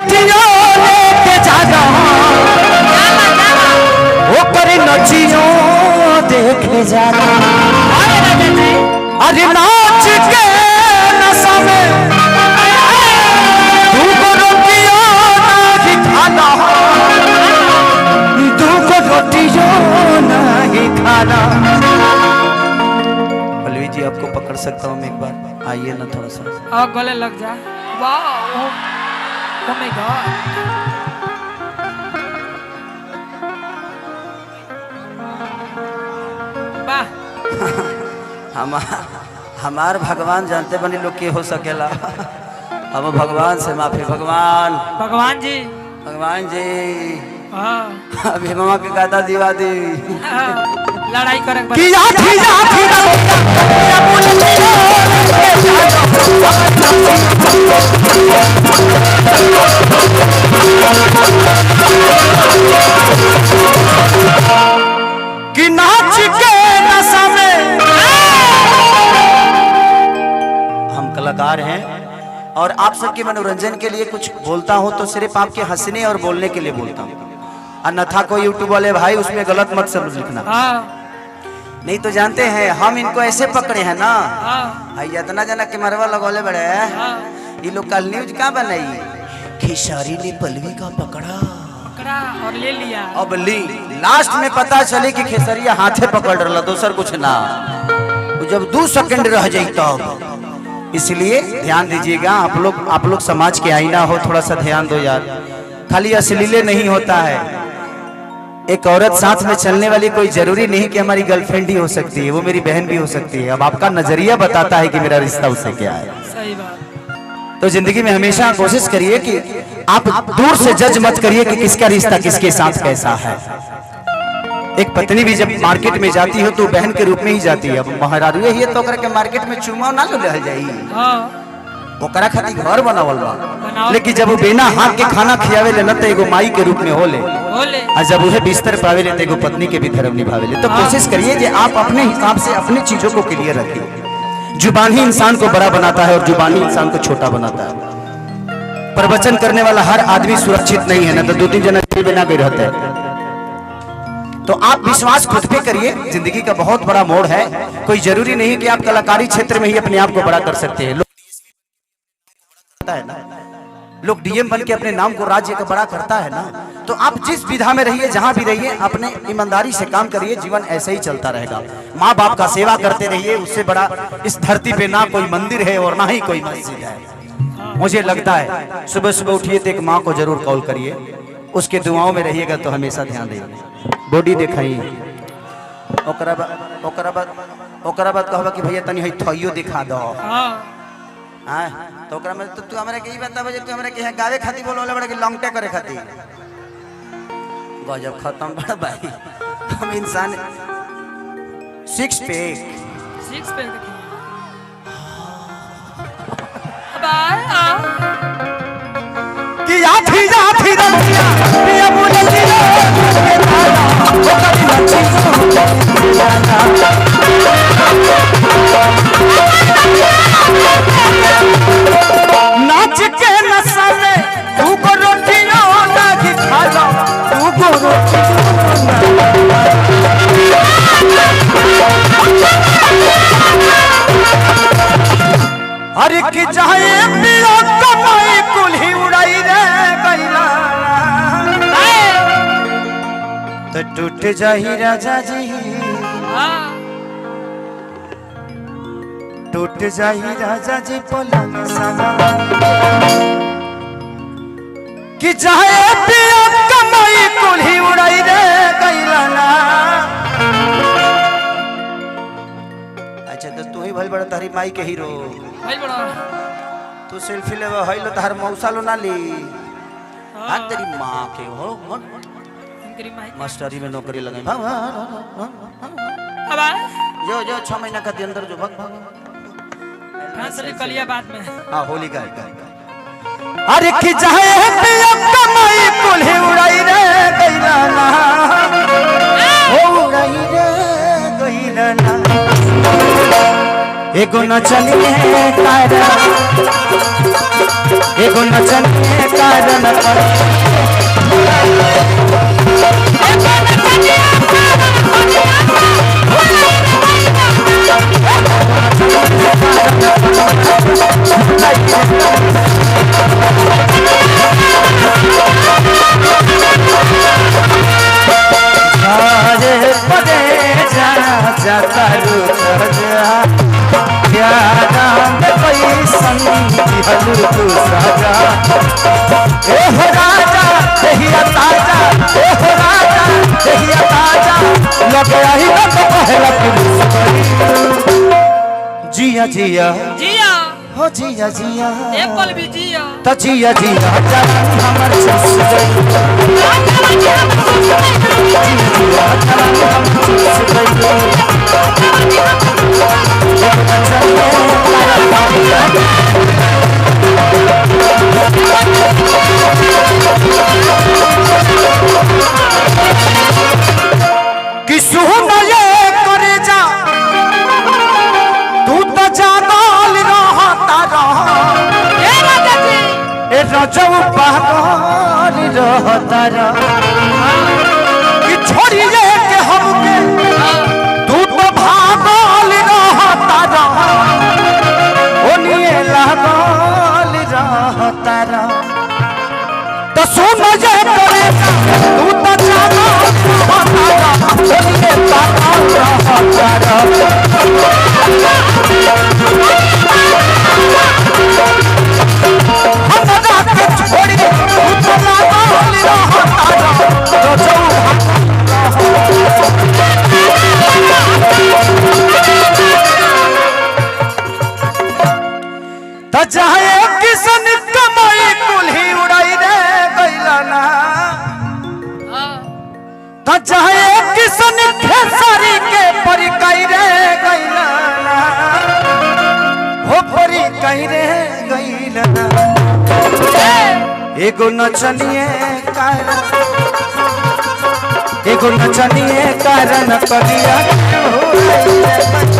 लेके जाना वो करे नचियो देखे जाना अरे नाच के नशा में तू को रोटियो नहीं खाना तू को रोटियो नहीं खाना। पल्लवी जी आपको पकड़ सकता हूँ मैं एक बार, आइए ना थोड़ा सा और गले लग जा। वाह ओह माय गॉड वाह हमार भगवान जानते बनी लोग के हो सकेला। अब भगवान से माफी। भगवान भगवान जी अभी मामा के गादा दीवा दी लड़ाई करे कि नाच के नशा में हम कलाकार हैं और आप सबके मनोरंजन के लिए कुछ बोलता हूं तो सिर्फ आपके हंसने और बोलने के लिए बोलता हूं, अन्यथा कोई यूट्यूब वाले भाई उसमें गलत मत समझ लिखना। नहीं तो जानते हैं हम इनको ऐसे पकड़े हैं ना, इतना जना के मरवा लगोले बड़े ये लोग कल न्यूज क्या बनाई, खेसारी ने पल्लवी का पकड़ा और ले लिया। अब ली लास्ट में पता चले कि खेसरिया हाथे पकड़ रहा दोसर कुछ ना, जब 2 सेकंड रह जाए तब। इसलिए ध्यान दीजिएगा आप लोग समाज के आईना हो, थोड़ा सा ध्यान दो यार। खाली अश्लीले नहीं होता है, एक औरत साथ में चलने वाली कोई जरूरी नहीं कि हमारी गर्लफ्रेंड ही हो सकती है, वो मेरी बहन भी हो सकती है। अब आपका नजरिया बताता है कि मेरा रिश्ता उससे क्या है। सही बात। तो जिंदगी में हमेशा कोशिश करिए कि आप दूर से जज मत करिए कि किसका रिश्ता किसके साथ कैसा है। एक पत्नी भी जब मार्केट में जाती हो तो बहन के रूप में ही जाती है। अब महाराज ये तो के मार्केट में चुमा ना ले जाई, ओकरा खातिर घर बनावल बा, लेकिन जब वो बिना हाथ के खाना खियावे ले न तो एगो माई के रूप में होले, और जब उसे बिस्तर पावे ले तो एगो पत्नी के भी धर्म निभावे ले। तो कोशिश करिए कि आप अपने हिसाब से अपनी चीजों को क्लियर रखिए। जुबान ही इंसान को बड़ा बनाता है और जुबान ही इंसान को छोटा बनाता है। प्रवचन करने वाला हर आदमी सुरक्षित नहीं है, ना तो 2-3 जना जेल में ना गए रहते हैं। तो आप विश्वास खुद पे करिए, जिंदगी का बहुत बड़ा मोड़ है। कोई जरूरी नहीं कि आप कलाकारी क्षेत्र में ही अपने आप को बड़ा कर सकते हैं। लोग डीएम बन के अपने नाम को राज्य का बड़ा करता है ना। तो आप जिस विधा में रहिए, जहां भी रहिए, अपने ईमानदारी से काम करिए, जीवन ऐसे ही चलता रहेगा। माँ बाप का सेवा करते रहिए, उससे बड़ा इस धरती पे ना कोई मंदिर है और ना ही कोई मस्जिद है। मुझे लगता है सुबह सुबह उठिए तो एक माँ को जरूर कॉल करिए, उसके दुआओं में रहिएगा तो हमेशा ध्यान रहिए। बॉडी दिखाइए, ओकरा बाद कहबा कि भैया तनी हई थइयो दिखा दो। हां तो ओकरा में तू हमरा के ई बता बजे तू हमरा के है गावे खाती बोलले बड़ा कि लॉन्ग टे करे खाती गजब खत्म बड़ा भाई। हम इंसान 6 पैक देखिए कि आठी रतिया पिया मुनती के ताला ओ कभी नाच के नशा में तू को रोटियां नहीं खाला, तू को अरे कि चाहे पिया कमाई कुल्ही उड़ाई रे गैला तो टूट जाही राजा जी, टूट जाही राजा जी पलंग सगा कि चाहे पिया कमाई कुल्ही उड़ाई रे गैला ना। अच्छा तो तू ही भल बड़ा तारी माई के हीरो भाई बड़ा तू सेल्फी ले हइलो तार मौसा लो ना ली हां तेरी मां के हो मास्टरी में नौकरी लगे जो 6 महीना का अंदर जो कलिया बाद में हाँ होली का अरे कि चाहे पिया कमाई कुल्ही उड़ाई रे गैला ना, उड़ाई रे गैला ना। एगो न चली है कायरा एगो नचनिए कारण जाता तू साजा ए हो राजा देहिया ताजा ए हो राजा देहिया ताजा लगे आई ना तो पहला पुलिस जिया जिया जिया हो जिया जिया एक पल भी जिया तो जिया जिया जवानी हमर चूस गई जिया जिया जवानी हमर चूस गई किसु नये करे जा तू तो जागल रहता रह ए राजा जी ए रजऊ पागल रहता रह कि छोड़िए के हमके तू तो भागल रहता रह ओनिए लागल रहता रह तो सुन जे करे तू तो जागल रहता रह ओनिए पागल रहता रह हमरा के छोड़ी तू तो लागल रहता रह रजऊ त चाहे किसन कमाई कुल्ही उड़ाई रे गइलाना त चाहे किसन खेसारी के परिकाई रे गइलाना हो परिकाई रे गइलाना एगो नचनिए कारण कलिया हो